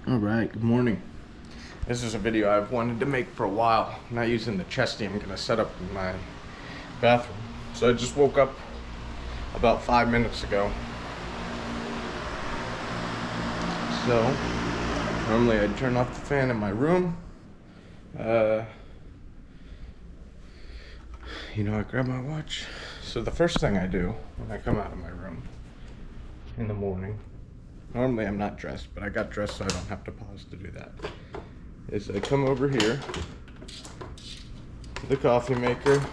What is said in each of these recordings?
Alright, good morning. This is a video I've wanted to make for a while. I'm not using the chesty I'm gonna set up in my bathroom. So I just woke up about 5 minutes ago. So normally I'd turn off the fan in my room. I grab my watch. So the first thing I do when I come out of my room in the morning, normally I'm not dressed, but I got dressed so I don't have to pause to do that, is I come over here to the coffee maker,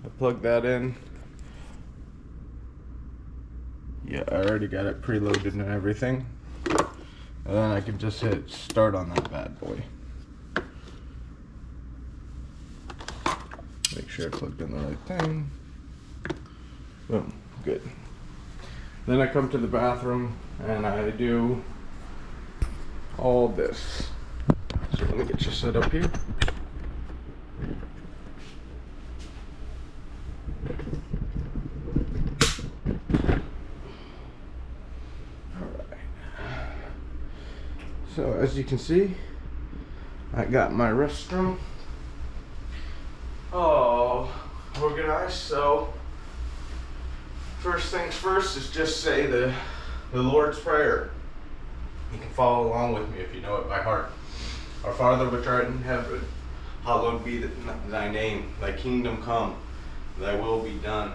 I plug that in. Yeah, I already got it preloaded and everything. And then I can just hit start on that bad boy. Make sure I plugged in the right thing. Boom, good. Then I come to the bathroom and I do all this. So let me get you set up here. Alright. So as you can see, I got my restroom all organized. So first things first is just say the Lord's Prayer. You can follow along with me if you know it by heart. Our Father which art in heaven, hallowed be thy name. Thy kingdom come, thy will be done.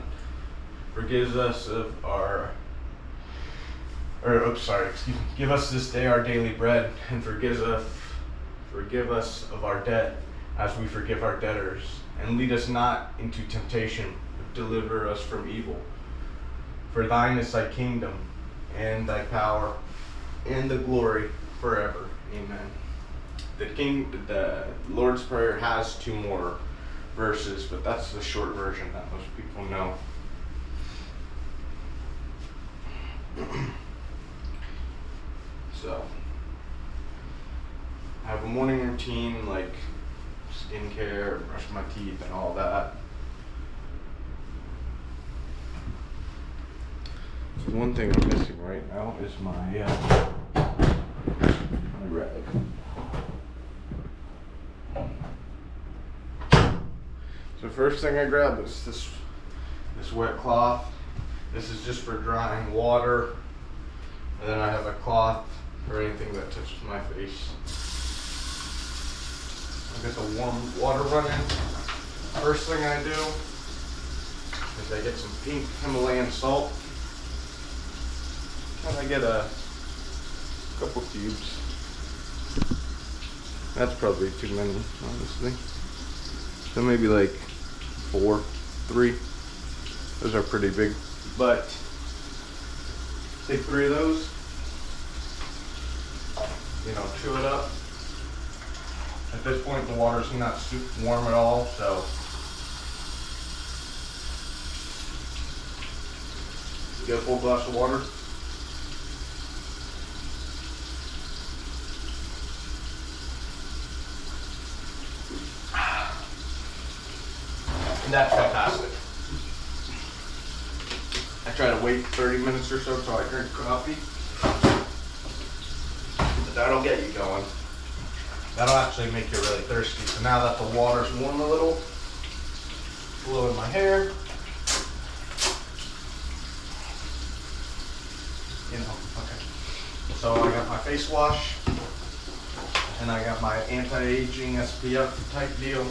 Forgive us of give us this day our daily bread, and forgive us of our debt as we forgive our debtors. And lead us not into temptation, but deliver us from evil. For thine is thy kingdom, and thy power, and the glory forever. Amen. The Lord's Prayer has 2 more verses, but that's the short version that most people know. So, I have a morning routine like skincare, brush my teeth, and all that. So one thing I'm missing right now is my rag. So first thing I grab is this wet cloth. This is just for drying water. And then I have a cloth for anything that touches my face. I get the warm water running. First thing I do is I get some pink Himalayan salt. And I get a couple cubes. That's probably too many, honestly. So maybe like 3. Those are pretty big. But take 3 of those, chew it up. At this point the water's not super warm at all, so get a full glass of water. And that's fantastic. I try to wait 30 minutes or so till I drink coffee. But that'll get you going. That'll actually make you really thirsty. So now that the water's warm a little, blow in my hair. Okay. So I got my face wash, and I got my anti-aging SPF type deal.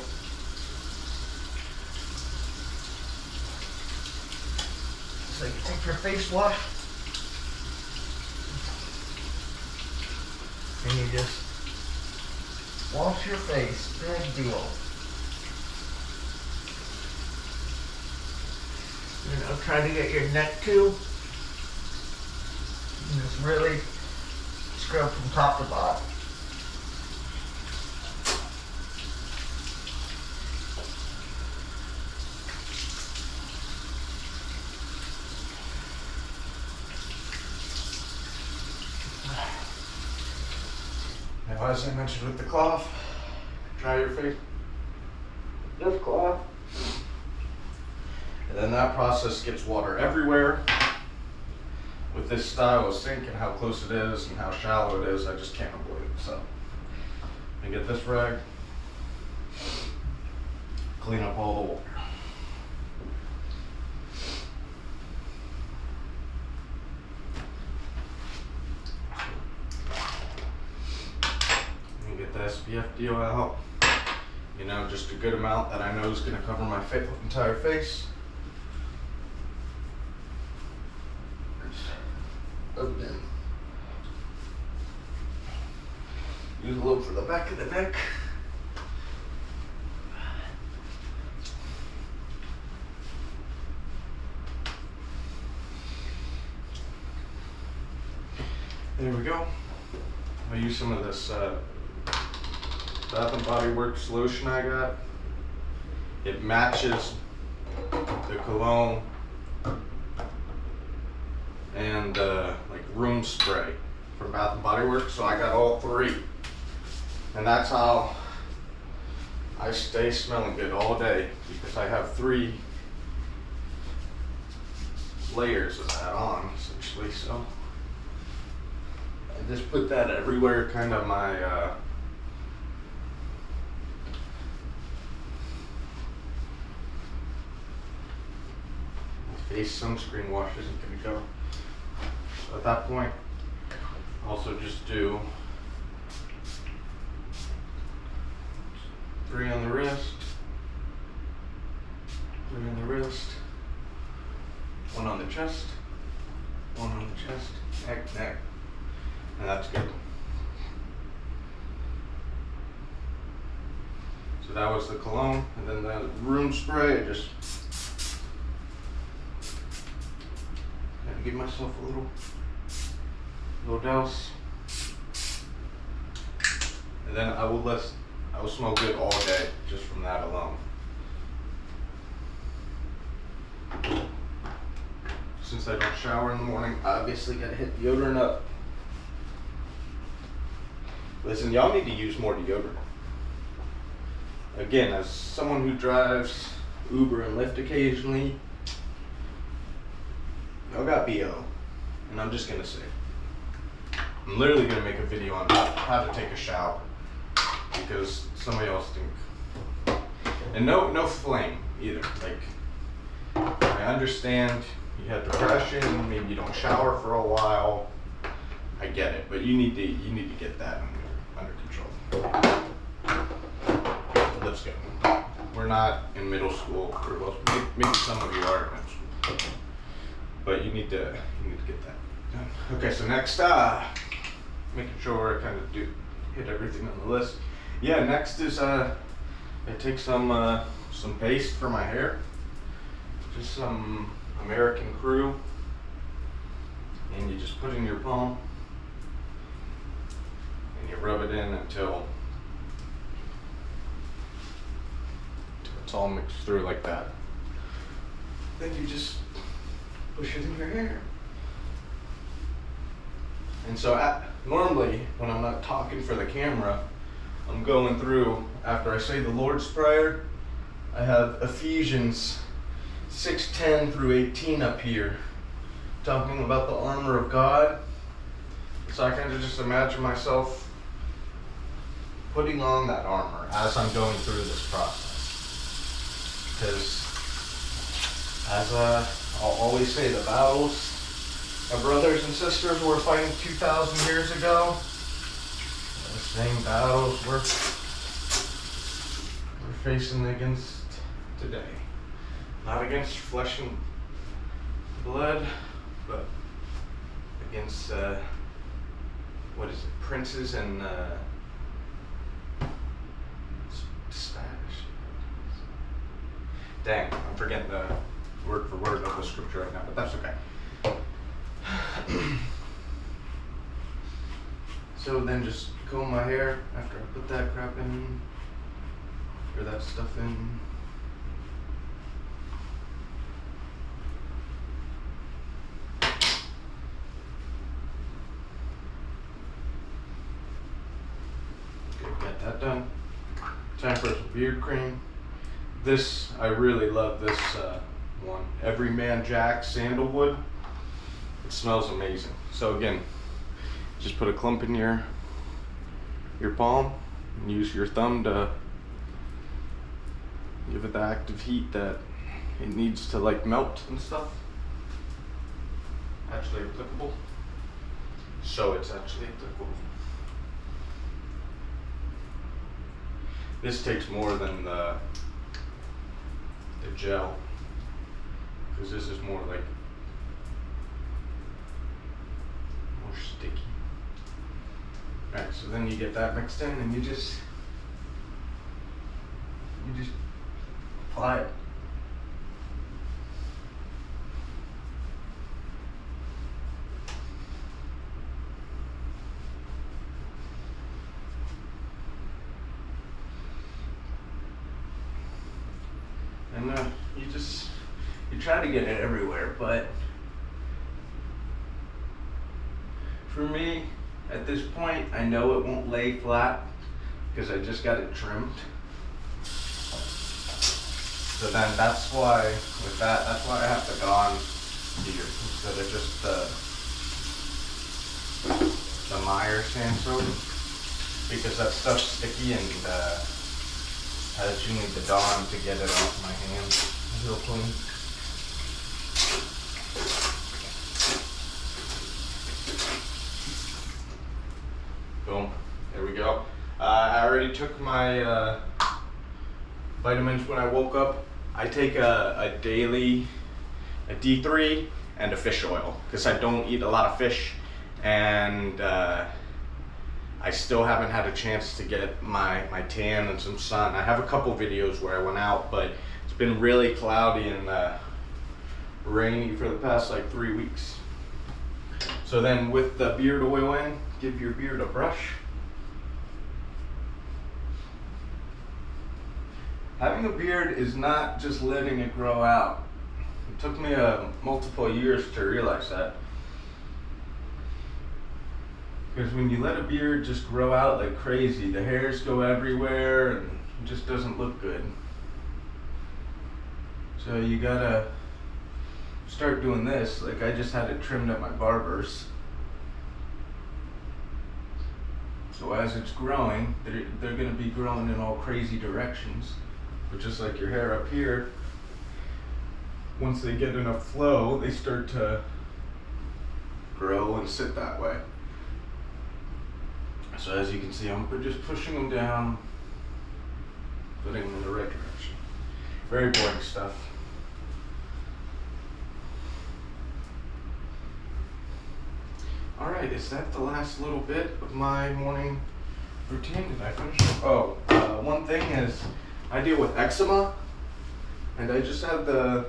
So you take your face wash, and you just wash your face, big deal. Try to get your neck too. And just really scrub from top to bottom. Now, as I mentioned with the cloth, dry your face with this cloth. And then that process gets water everywhere. with this style of sink and how close it is and how shallow it is, I just can't avoid it. So I get this rag, clean up all the water. And get the SPF deal out. You know, just a good amount that I know is going to cover my entire face. Rub it in. Use a little for the back of the neck. There we go. I use some of this Bath and Body Works lotion I got. It matches the cologne and like room spray from Bath and Body Works, so I got all three, and that's how I stay smelling good all day, because I have 3 layers of that on essentially. So I just put that everywhere, kind of my face sunscreen wash isn't gonna go. So at that point, also just do 3 on the wrist, 3 on the wrist, 1 on the chest, 1 on the chest, neck, and that's good. So that was the cologne, and then the room spray, I just had to give myself a little douse, and then I will smell good all day just from that alone. Since I don't shower in the morning, obviously gotta hit deodorant up. Listen, y'all need to use more deodorant. Again, as someone who drives Uber and Lyft occasionally, y'all got BO, and I'm just gonna say, I'm literally gonna make a video on how to take a shower, because somebody else think, and no flame either. Like, I understand you have depression, maybe you don't shower for a while. I get it, but you need to get that under control. Let's go. We're not in middle school, or well, maybe some of you are in middle school, but you need to get that done. Okay, so next, making sure I kind of hit everything on the list. Yeah, next is I take some paste for my hair, just some American Crew, and you just put in your palm and you rub it in until it's all mixed through like that. Then you just push it in your hair. And so normally when I'm not talking for the camera, I'm going through, after I say the Lord's Prayer, I have Ephesians 6:10 through 18 up here, talking about the armor of God. So I kind of just imagine myself putting on that armor as I'm going through this process. Because as I'll always say, the battles our brothers and sisters were fighting 2,000 years ago, the same battles we're facing against today. Not against flesh and blood, but against, princes and Spanish. Dang, I'm forgetting the word for word of the scripture right now, but that's okay. So then just comb my hair after I put that crap in, or that stuff in. Okay, got that done. Time for some beard cream. I really love this one. Everyman Jack Sandalwood. It smells amazing. So again, just put a clump in your palm and use your thumb to give it the active heat that it needs to like melt and stuff. Actually applicable. So it's actually applicable. This takes more than the gel, because this is more like more sticky. Alright, so then you get that mixed in and you just apply it. And you try to get it everywhere, but for me, at this point, I know it won't lay flat because I just got it trimmed. So then that's why, that's why I have the Gone here instead of just the Meyer sand soap, because that stuff's sticky and I actually need the Dawn to get it off my hands real clean. Boom, there we go. I already took my vitamins when I woke up. I take a daily, a D3 and a fish oil, because I don't eat a lot of fish, and I still haven't had a chance to get my tan and some sun. I have a couple videos where I went out, but it's been really cloudy and rainy for the past like 3 weeks. So then with the beard oil in, give your beard a brush. Having a beard is not just letting it grow out. It took me multiple years to realize that. Because when you let a beard just grow out like crazy, the hairs go everywhere and it just doesn't look good. So you gotta start doing this. Like I just had it trimmed at my barber's. So as it's growing, they're gonna be growing in all crazy directions. But just like your hair up here, once they get enough flow, they start to grow and sit that way. So as you can see, I'm just pushing them down, putting them in the right direction. Very boring stuff. All right, is that the last little bit of my morning routine? Did I finish? Oh, one thing is I deal with eczema, and I just have the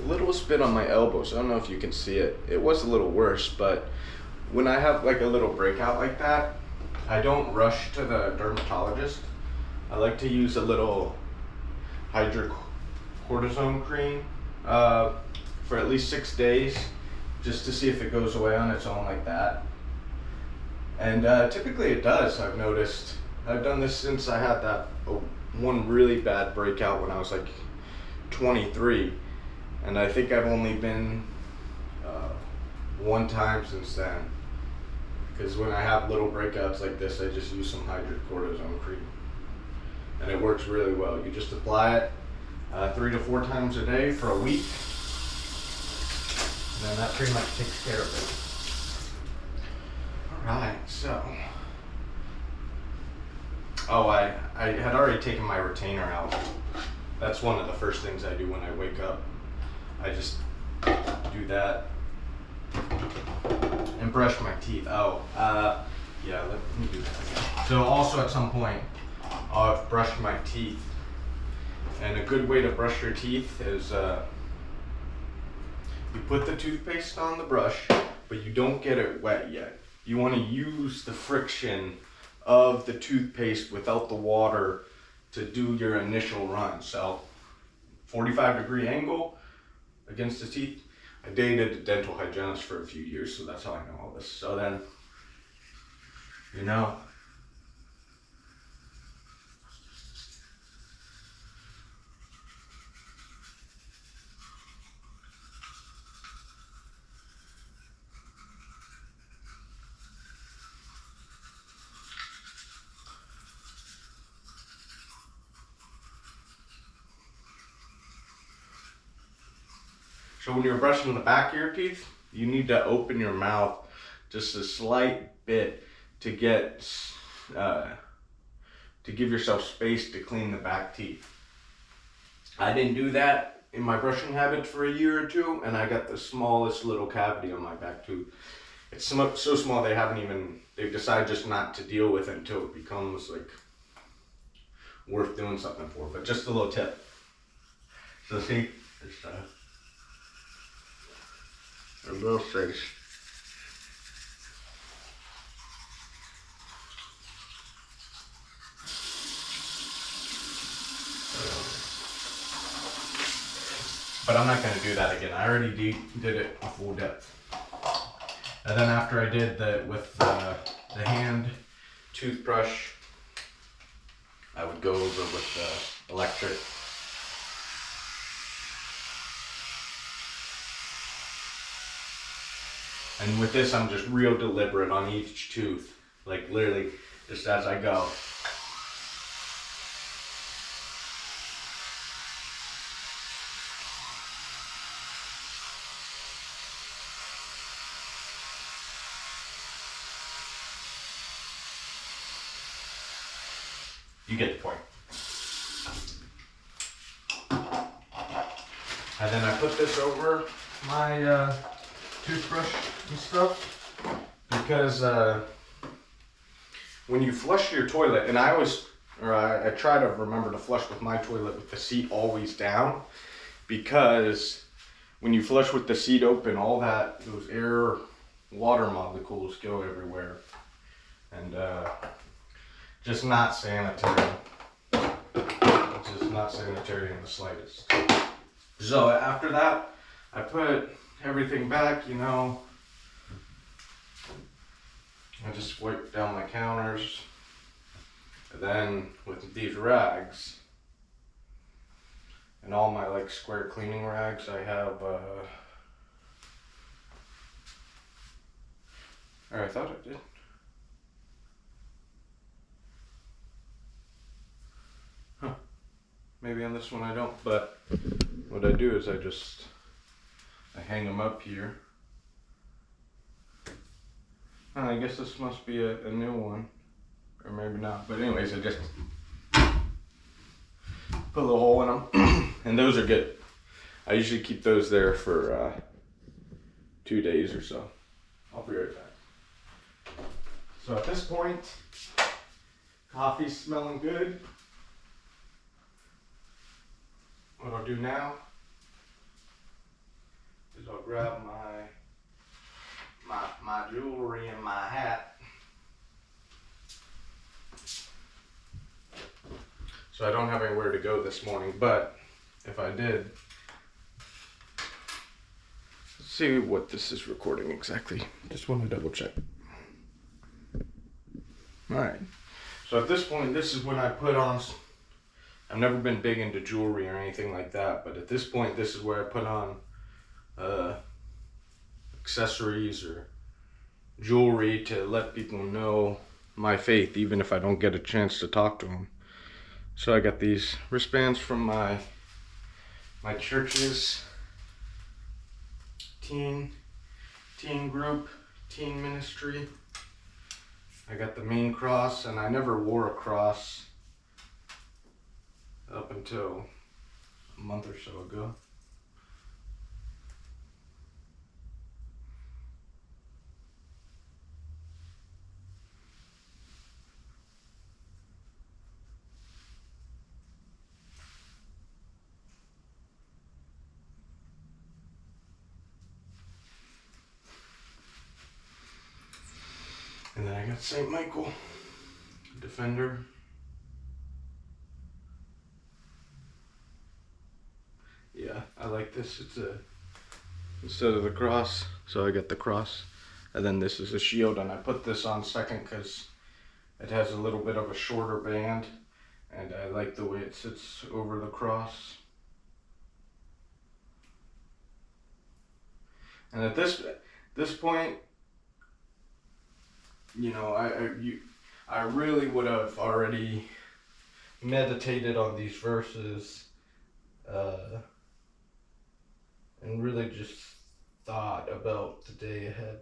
littlest bit on my elbows. I don't know if you can see it. It was a little worse, but when I have like a little breakout like that, I don't rush to the dermatologist. I like to use a little hydrocortisone cream for at least 6 days, just to see if it goes away on its own like that. And typically it does, I've noticed. I've done this since I had that one really bad breakout when I was like 23. And I think I've only been one time since then. Because when I have little breakouts like this, I just use some hydrocortisone cream. And it works really well. You just apply it 3 to 4 times a day for a week. And then that pretty much takes care of it. Alright, so. Oh, I had already taken my retainer out. That's one of the first things I do when I wake up. I just do that and brush my teeth. Oh, yeah, let me do that again. So also at some point, I've brushed my teeth. And a good way to brush your teeth is you put the toothpaste on the brush, but you don't get it wet yet. You want to use the friction of the toothpaste without the water to do your initial run. So 45-degree angle against the teeth. I dated a dental hygienist for a few years, so that's how I know all this. So then, you know, So when you're brushing the back of your teeth, you need to open your mouth just a slight bit to get to give yourself space to clean the back teeth. I didn't do that in my brushing habit for a year or two, and I got the smallest little cavity on my back tooth. It's so small they've decided just not to deal with it until it becomes like worth doing something for. But just a little tip. So see, it's a little face. But I'm not going to do that again. I already did it a full depth. And then after I did that with the hand toothbrush, I would go over with the electric. And with this, I'm just real deliberate on each tooth, like literally just as I go. You get the point. And then I put this over my toothbrush and stuff because when you flush your toilet, and I try to remember to flush with my toilet with the seat always down, because when you flush with the seat open, all those air water molecules go everywhere, and just not sanitary. Just not sanitary in the slightest. So after that, I put everything back, you know. I just wipe down my counters. And then with these rags, and all my like square cleaning rags, I have, or I thought I did. Huh. Maybe on this one I don't, but what I do is I hang them up here. I guess this must be a new one, or maybe not. But anyways, I just put a little hole in them, and those are good. I usually keep those there for 2 days or so. I'll be right back. So at this point, coffee's smelling good. What I'll do now is I'll grab my jewelry and my hat. So I don't have anywhere to go this morning, but if I did, let's see what this is recording exactly. Just want to double check. Alright, so at this point, this is when I put on, I've never been big into jewelry or anything like that, but at this point, this is where I put on accessories or jewelry to let people know my faith, even if I don't get a chance to talk to them. So I got these wristbands from my church's teen group, teen ministry. I got the main cross, and I never wore a cross up until a month or so ago. And then I got St. Michael, Defender. Yeah, I like this. It's instead of the cross, so I got the cross. And then this is a shield, and I put this on second because it has a little bit of a shorter band, and I like the way it sits over the cross. And at this point, you know, I really would have already meditated on these verses and really just thought about the day ahead,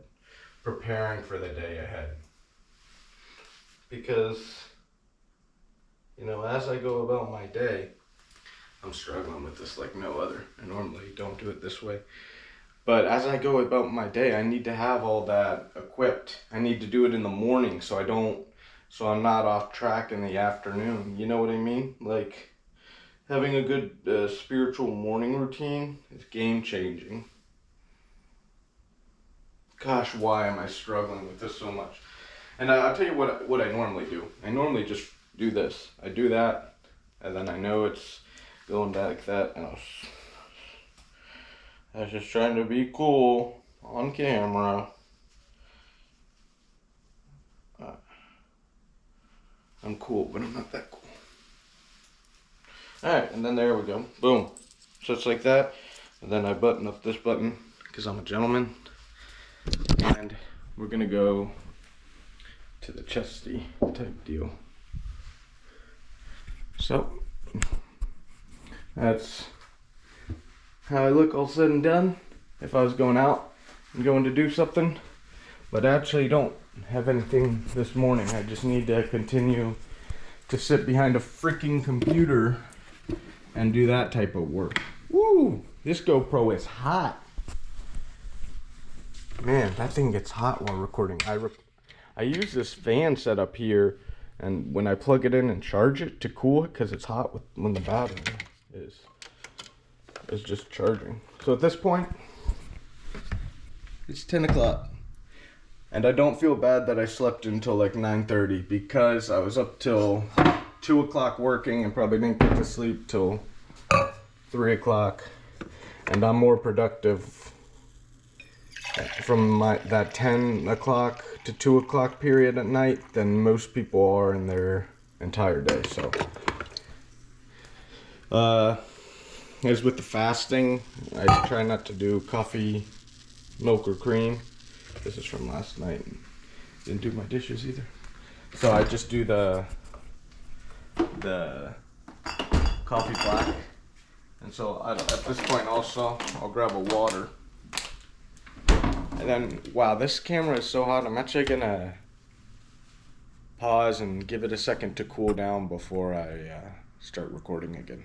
preparing for the day ahead. Because, you know, as I go about my day, I'm struggling with this like no other. I normally don't do it this way. But as I go about my day, I need to have all that equipped. I need to do it in the morning so I'm not off track in the afternoon. You know what I mean? Like, having a good spiritual morning routine is game changing. Gosh, why am I struggling with this so much? And I'll tell you what I normally do. I normally just do this. I do that, and then I know it's going back that, and I was just trying to be cool on camera. I'm cool, but I'm not that cool. Alright, and then there we go. Boom. So it's like that. And then I button up this button because I'm a gentleman. And we're going to go to the chesty type deal. So, that's how I look all said and done. If I was going out and going to do something. But I actually don't have anything this morning. I just need to continue to sit behind a freaking computer and do that type of work. Woo! This GoPro is hot. Man, that thing gets hot while recording. I use this fan setup here, and when I plug it in and charge it to cool it, because it's hot when the battery is just charging. So at this point, it's 10 o'clock. And I don't feel bad that I slept until like 9:30 because I was up till 2 o'clock working and probably didn't get to sleep till 3 o'clock. And I'm more productive from that 10 o'clock to 2 o'clock period at night than most people are in their entire day. So, as with the fasting, I try not to do coffee, milk, or cream. This is from last night. Didn't do my dishes either. So I just do the coffee black. And so at this point also, I'll grab a water. And then, wow, this camera is so hot. I'm actually gonna pause and give it a second to cool down before I start recording again.